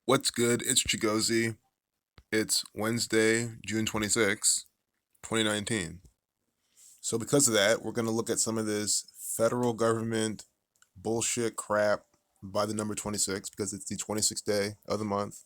What's good? It's Chigozy. It's Wednesday, June 26th, 2019. So, because of that, we're going to look at some of this federal government bullshit crap by the number 26 because it's the 26th day of the month,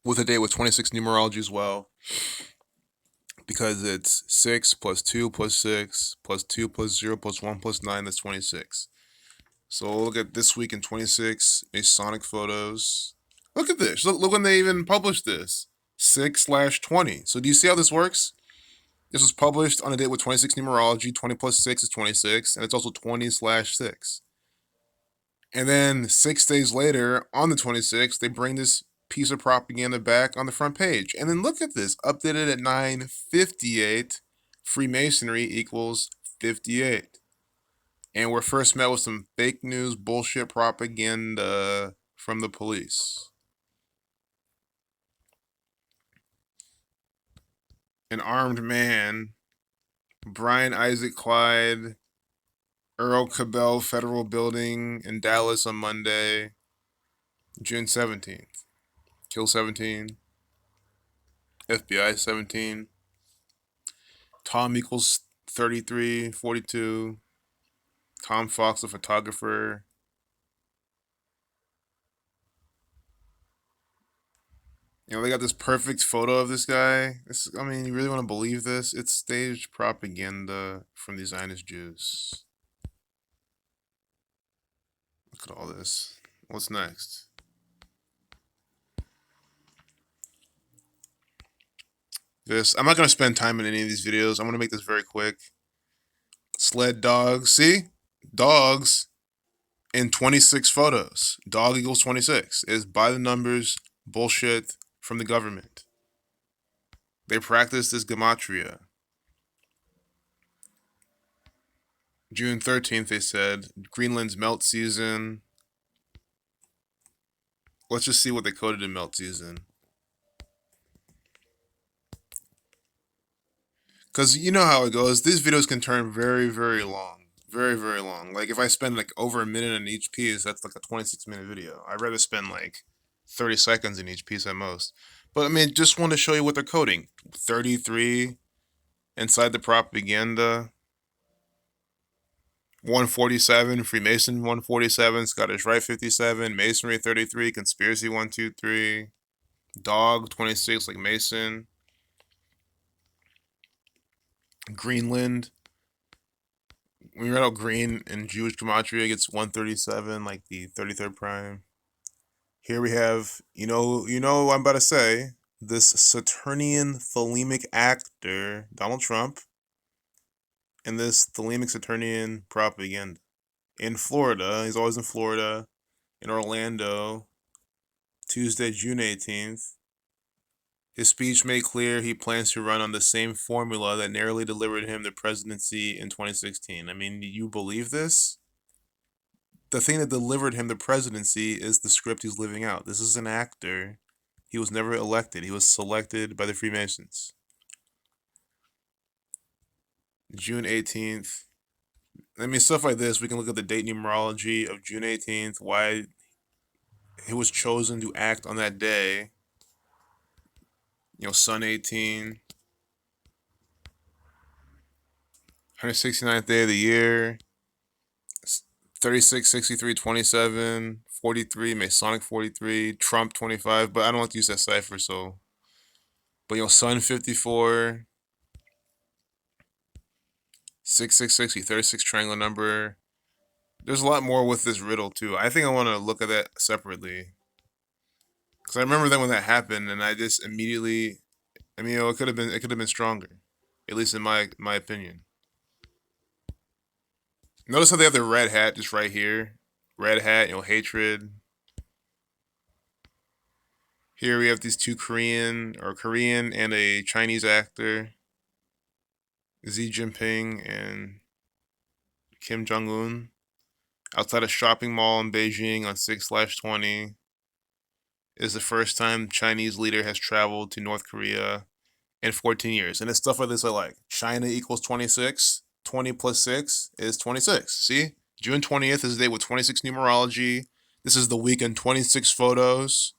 with a day with 26 numerology as well, because it's 6 plus 2 plus 6 plus 2 plus 0 plus 1 plus 9, that's 26. So, we'll look at this week in 26 Masonic photos. Look at this. Look when they even published this. 6/20. So do you see how this works? This was published on a date with 26 numerology. 20 plus 6 is 26, and it's also 20/6. And then 6 days later, on the 26th, they bring this piece of propaganda back on the front page. And then look at this, updated at 9:58. Freemasonry equals 58. And we're first met with some fake news, bullshit propaganda from the police. An armed man, Brian Isaac Clyde, Earl Cabell Federal Building in Dallas on Monday, June 17th. Kill 17. FBI 17. Tom equals 3342. Tom Fox, the photographer. They got this perfect photo of this guy. You really want to believe this? It's staged propaganda from the Zionist Jews. Look at all this. What's next? I'm not going to spend time in any of these videos. I'm going to make this very quick. Sled dogs. See? Dogs in 26 photos. Dog equals 26. Is by the numbers bullshit from the government. They practice this gematria. June 13th, they said, Greenland's melt season. Let's just see what they coded in melt season. Because you know how it goes. These videos can turn very, very long. Very, very long. Like, if I spend like over a minute in each piece, that's like a 26-minute video. I'd rather spend like 30 seconds in each piece at most. But just want to show you what they're coding. 33 inside the propaganda. 147, Freemason 147, Scottish Rite 57, Masonry 33, Conspiracy 123, Dog 26 like Mason, Greenland. When you read out green in Jewish gematria, it gets 137, like the 33rd prime. Here we have, you know what I'm about to say, this Saturnian thelemic actor, Donald Trump, and this thelemic Saturnian propaganda. In Florida, he's always in Florida, in Orlando, Tuesday, June 18th. His speech made clear he plans to run on the same formula that narrowly delivered him the presidency in 2016. You believe this? The thing that delivered him the presidency is the script he's living out. This is an actor. He was never elected. He was selected by the Freemasons. June 18th. Stuff like this. We can look at the date numerology of June 18th, why he was chosen to act on that day. Sun 18. 169th day of the year. 36, 63, 27, 43, Masonic 43, Trump 25, but I don't like to use that cipher, so. But Sun 54, 666, 36 triangle number. There's a lot more with this riddle, too. I think I want to look at that separately. Because I remember then when that happened, and I just immediately, it could have been stronger. At least in my opinion. Notice how they have the red hat just right here. Red hat, hatred. Here we have these two Korean and a Chinese actor. Xi Jinping and Kim Jong-un. Outside a shopping mall in Beijing on 6/20. Is the first time Chinese leader has traveled to North Korea in 14 years. And it's stuff like this I like. China equals 26. 20 plus 6 is 26. See? June 20th is the day with 26 numerology. This is the weekend 26 photos.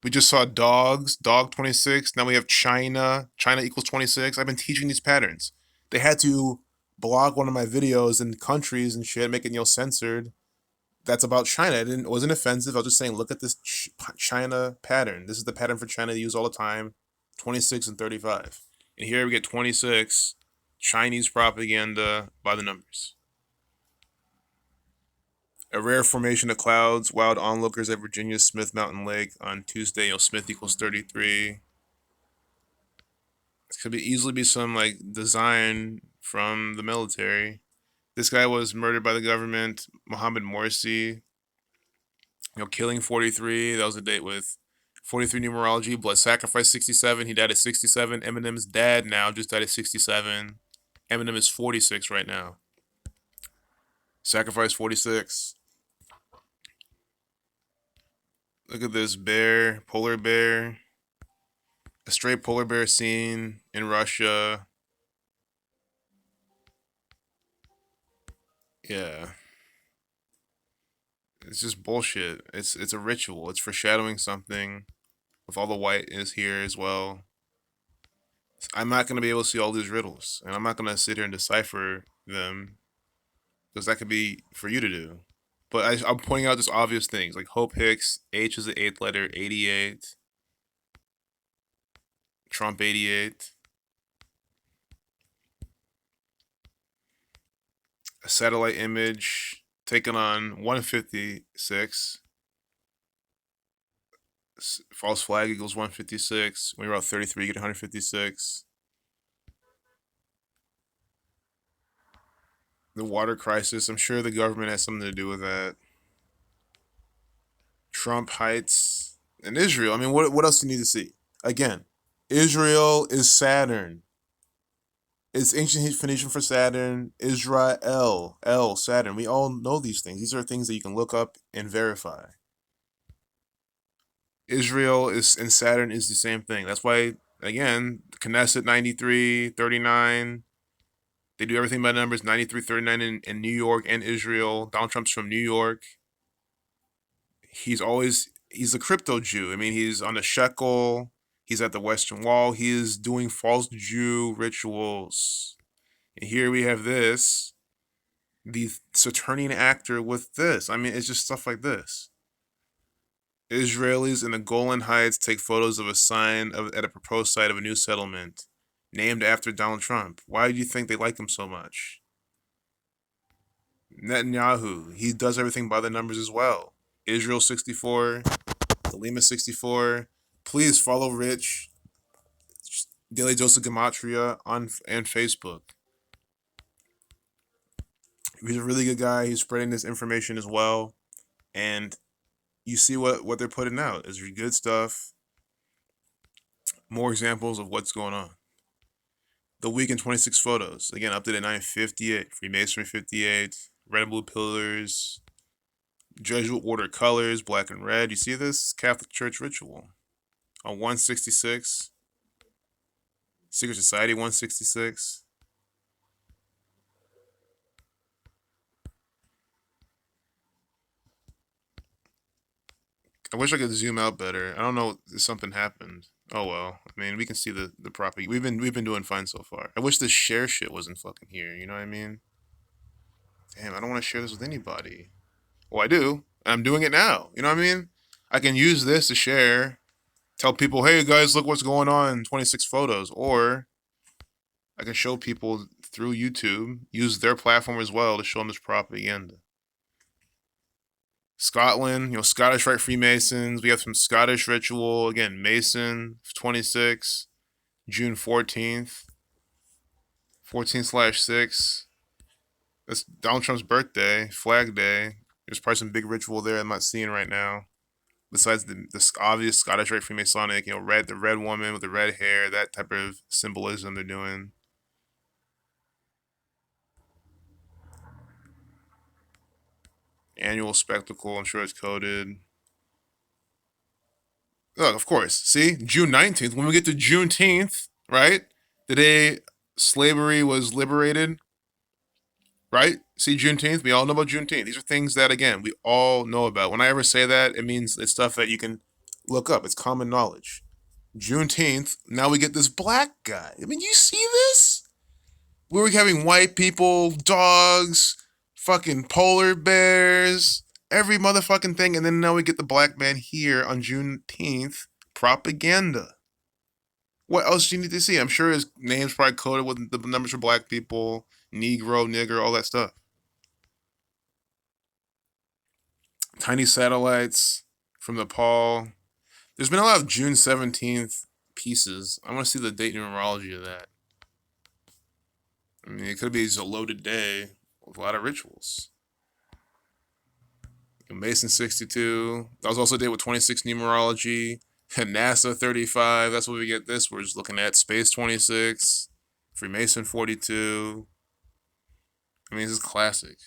We just saw dogs, dog 26. Now we have China, China equals 26. I've been teaching these patterns. They had to block one of my videos in countries and shit, make it, censored. That's about China. It wasn't offensive. I was just saying, look at this China pattern. This is the pattern for China they use all the time, 26 and 35. And here we get 26, Chinese propaganda by the numbers. A rare formation of clouds, wild onlookers at Virginia's Smith Mountain Lake on Tuesday. Smith equals 33. This could easily be some like design from the military. This guy was murdered by the government. Mohammed Morsi, killing 43. That was a date with 43 numerology. Blood sacrifice 67. He died at 67. Eminem's dad now just died at 67. Eminem is 46 right now. Sacrifice 46. Look at this bear, polar bear. A stray polar bear seen in Russia. Yeah. It's just bullshit. It's a ritual. It's foreshadowing something. With all the white is here as well. I'm not gonna be able to see all these riddles, and I'm not gonna sit here and decipher them, because that could be for you to do. But I'm pointing out just obvious things like Hope Hicks. H is the 8th letter. 88. Trump 88. A satellite image taken on 156. False flag equals 156. When you're out 33, you get 156. The water crisis. I'm sure the government has something to do with that. Trump heights and Israel. I mean, what else do you need to see? Again, Israel is Saturn. It's ancient Phoenician for Saturn. Israel, Saturn. We all know these things. These are things that you can look up and verify. Israel is and Saturn is the same thing. That's why, again, Knesset 93, 39. They do everything by numbers. 93, 39 in New York and Israel. Donald Trump's from New York. He's a crypto Jew. I mean, he's on the shekel. He's at the Western Wall. He is doing false Jew rituals. And here we have this, the Saturnian actor with this. I mean, it's just stuff like this. Israelis in the Golan Heights take photos of a sign at a proposed site of a new settlement named after Donald Trump. Why do you think they like him so much? Netanyahu, he does everything by the numbers as well. Israel 64, Lima 64. Please follow Rich, Daily Dose of Gematria on Facebook. He's a really good guy. He's spreading this information as well. And you see what they're putting out. It's good stuff. More examples of what's going on. The weekend 26 photos. Again, updated at 958. Freemasonry 58. Red and blue pillars. Jesuit order colors, black and red. You see this? Catholic Church ritual. On 166. Secret Society 166. I wish I could zoom out better. I don't know if something happened. Oh well. I mean, we can see the property. We've been doing fine so far. I wish this share shit wasn't fucking here. You know what I mean? Damn, I don't want to share this with anybody. Well, I do. And I'm doing it now. You know what I mean? I can use this to share. Tell people, hey guys, look what's going on. 26 photos. Or I can show people through YouTube. Use their platform as well to show them this propaganda. Scotland, Scottish Rite Freemasons. We have some Scottish ritual. Again, Mason 26, June 14th. 14/6. That's Donald Trump's birthday, Flag Day. There's probably some big ritual there I'm not seeing right now. Besides the obvious Scottish Rite Freemasonic, the red woman with the red hair, that type of symbolism they're doing. Annual spectacle, I'm sure it's coded. Oh, of course. See, June 19th. When we get to Juneteenth, right? The day slavery was liberated, right? See, Juneteenth, we all know about Juneteenth. These are things that, again, we all know about. When I ever say that, it means it's stuff that you can look up. It's common knowledge. Juneteenth, now we get this black guy. I mean, you see this? We were having white people, dogs, fucking polar bears, every motherfucking thing, and then now we get the black man here on Juneteenth. Propaganda. What else do you need to see? I'm sure his name's probably coded with the numbers for black people, Negro, nigger, all that stuff. Tiny satellites from Nepal. There's been a lot of June 17th pieces. I want to see the date numerology of that. I mean, it could be a loaded day with a lot of rituals. Mason 62. That was also a day with 26 numerology. NASA 35. That's what we get this. We're just looking at Space 26. Freemason 42. I mean, this is classic.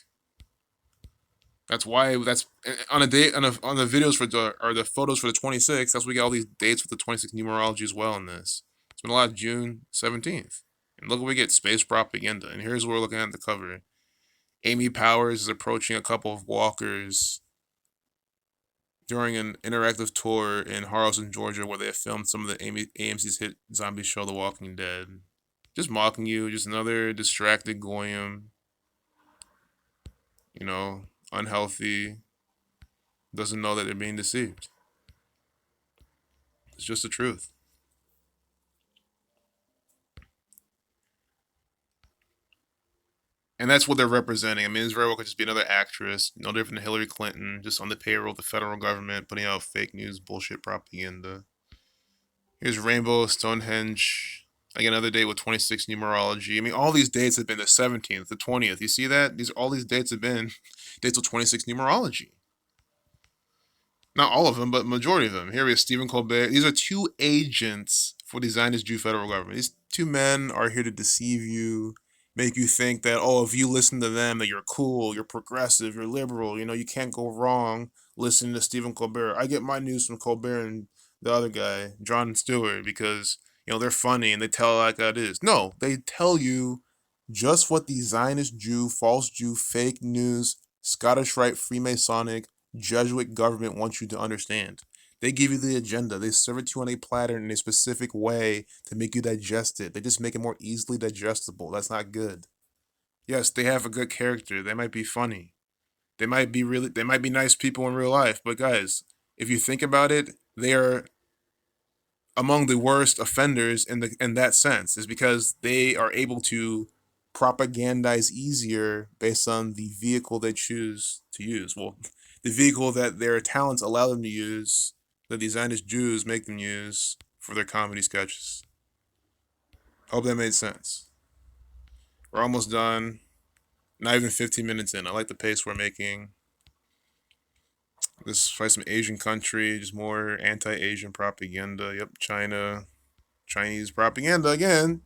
That's why that's on a date on the videos for the photos for the 26. That's why we get all these dates with the 26 numerology as well in this. It's been a lot of June 17th. And look what we get, space propaganda. And here's what we're looking at the cover. Amy Powers is approaching a couple of walkers during an interactive tour in Harleston, Georgia, where they have filmed some of the AMC's hit zombie show, The Walking Dead. Just mocking you, just another distracted goyim. You know, unhealthy, doesn't know that they're being deceived. It's just the truth. And that's what they're representing. I mean, it's very well could just be another actress, no different than Hillary Clinton, just on the payroll of the federal government, putting out fake news, bullshit propaganda. Here's Rainbow Stonehenge. Again, another date with 26 numerology. I mean, all these dates have been the 17th, the 20th. You see that? All these dates have been dates with 26 numerology. Not all of them, but majority of them. Here we have Stephen Colbert. These are two agents for the Zionist Jew federal government. These two men are here to deceive you, make you think that, oh, if you listen to them, that you're cool, you're progressive, you're liberal, you can't go wrong listening to Stephen Colbert. I get my news from Colbert and the other guy, Jon Stewart, because, they're funny and they tell it like that is. No, they tell you just what the Zionist Jew, false Jew, fake news, Scottish Rite, Freemasonic, Jesuit government wants you to understand. They give you the agenda. They serve it to you on a platter in a specific way to make you digest it. They just make it more easily digestible. That's not good. Yes, they have a good character. They might be funny. They might be nice people in real life. But guys, if you think about it, they are among the worst offenders in that sense. Is because they are able to propagandize easier based on the vehicle they choose to use. Well, the vehicle that their talents allow them to use, that the Zionist Jews make them use for their comedy sketches. Hope that made sense. We're almost done. Not even 15 minutes in. I like the pace we're making. This is probably some Asian country, just more anti-Asian propaganda. Yep, China. Chinese propaganda again.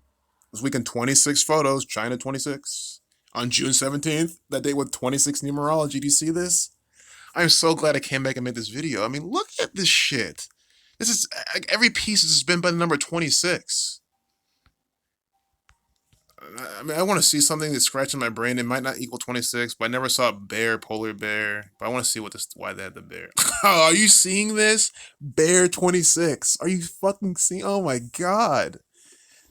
This weekend, 26 photos. China 26. On June 17th, that day with 26 numerology. Do you see this? I'm so glad I came back and made this video. I mean, look at this shit. This is, every piece has been by the number 26. I mean, I want to see something that's scratching my brain. It might not equal 26, but I never saw a bear, polar bear. But I want to see why they had the bear. Are you seeing this? Bear 26. Are you fucking seeing? Oh my God.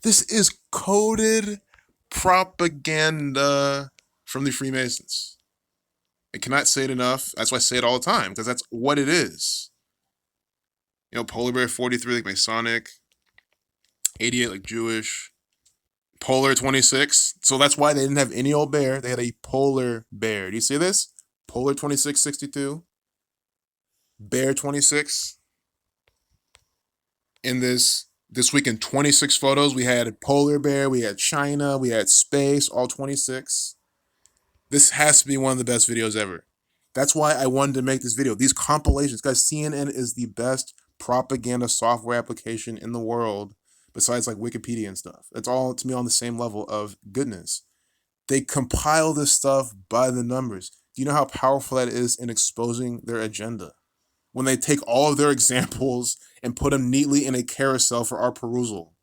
This is coded propaganda from the Freemasons. I cannot say it enough. That's why I say it all the time, because that's what it is. Polar bear 43 like Masonic, 88 like Jewish, polar 26. So that's why they didn't have any old bear. They had a polar bear. Do you see this? Polar 26, 62. Bear 26. In this weekend, 26 photos. We had polar bear, we had China, we had space, all 26. This has to be one of the best videos ever. That's why I wanted to make this video. These compilations, guys, CNN is the best propaganda software application in the world, besides like Wikipedia and stuff. It's all, to me, on the same level of goodness. They compile this stuff by the numbers. Do you know how powerful that is in exposing their agenda? When they take all of their examples and put them neatly in a carousel for our perusal.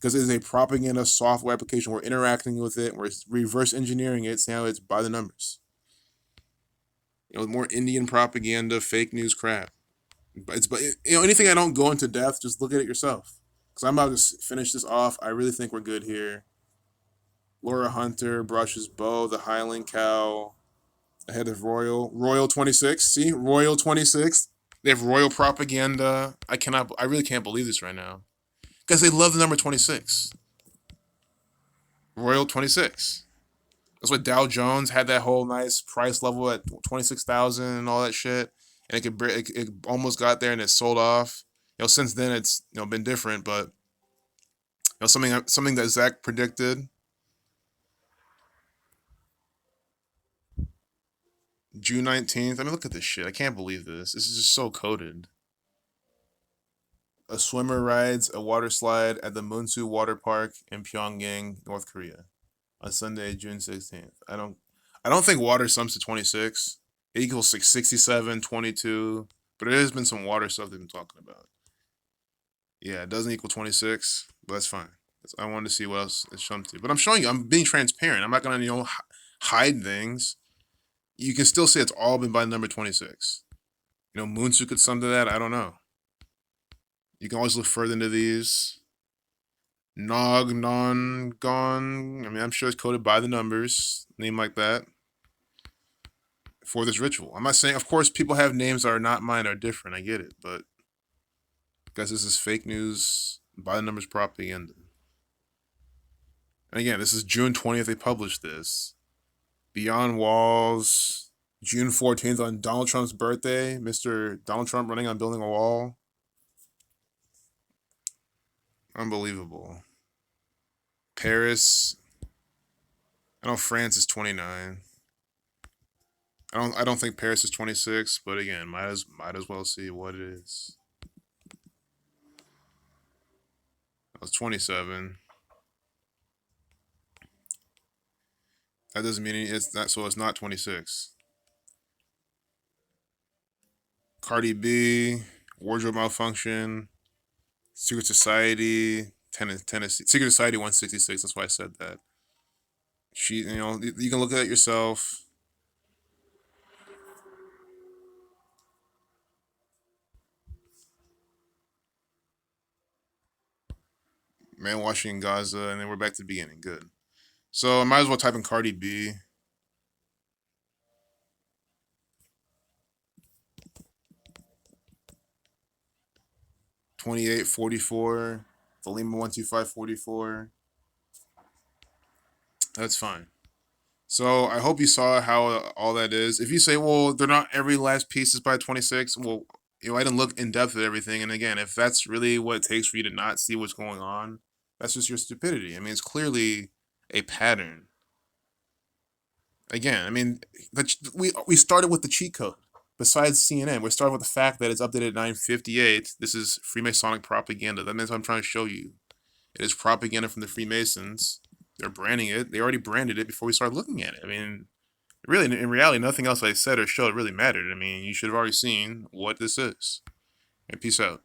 because it is a propaganda software application. We're interacting with it. We're reverse engineering it. So now it's by the numbers. More Indian propaganda, fake news crap. But anything I don't go into depth, just look at it yourself. Because I'm about to finish this off. I really think we're good here. Laura Hunter brushes Bo, the Highland cow, ahead of Royal 26. See, Royal 26. They have royal propaganda. I really can't believe this right now. Because they love the number 26. Royal 26. That's what Dow Jones had that whole nice price level at 26,000 and all that shit. And it almost got there and it sold off. Since then it's been different, but something that Zach predicted. June 19th. I mean, look at this shit. I can't believe this. This is just so coded. A swimmer rides a water slide at the Munsu Water Park in Pyongyang, North Korea, on Sunday, June 16th. I don't think water sums to 26. It equals 67, 22. But there has been some water stuff they've been talking about. Yeah, it doesn't equal 26, but that's fine. I wanted to see what else it's shown to. But I'm showing you. I'm being transparent. I'm not gonna hide things. You can still say it's all been by number 26. Munsu could sum to that. I don't know. You can always look further into these. Nog, Non, Gone. I mean, I'm sure it's coded by the numbers. Name like that. For this ritual. I'm not saying, of course, people have names that are not mine, are different. I get it. But because this is fake news, by the numbers propaganda. And again, this is June 20th. They published this. Beyond Walls. June 14th on Donald Trump's birthday. Mr. Donald Trump running on building a wall. Unbelievable. Paris. I know France is 29. I don't think Paris is 26, but again, might as well see what it is. That was 27. That doesn't mean it's not, so it's not 26. Cardi B, wardrobe malfunction, Secret Society, Tennessee. Secret Society 166. That's why I said that. You can look at it yourself. Man washing in Gaza, and then we're back to the beginning. Good. So I might as well type in Cardi B. $28.44. Valima 125.44. That's fine. So I hope you saw how all that is. If you say, well, they're not every last piece is by 26, well, I didn't look in depth at everything. And again, if that's really what it takes for you to not see what's going on, that's just your stupidity. I mean, it's clearly a pattern. Again, I mean, we started with the cheat code. Besides CNN, we're starting with the fact that it's updated at 9:58. This is Freemasonic propaganda. That means what I'm trying to show you. It is propaganda from the Freemasons. They're branding it. They already branded it before we started looking at it. I mean, really, in reality, nothing else I said or showed really mattered. I mean, you should have already seen what this is. And peace out.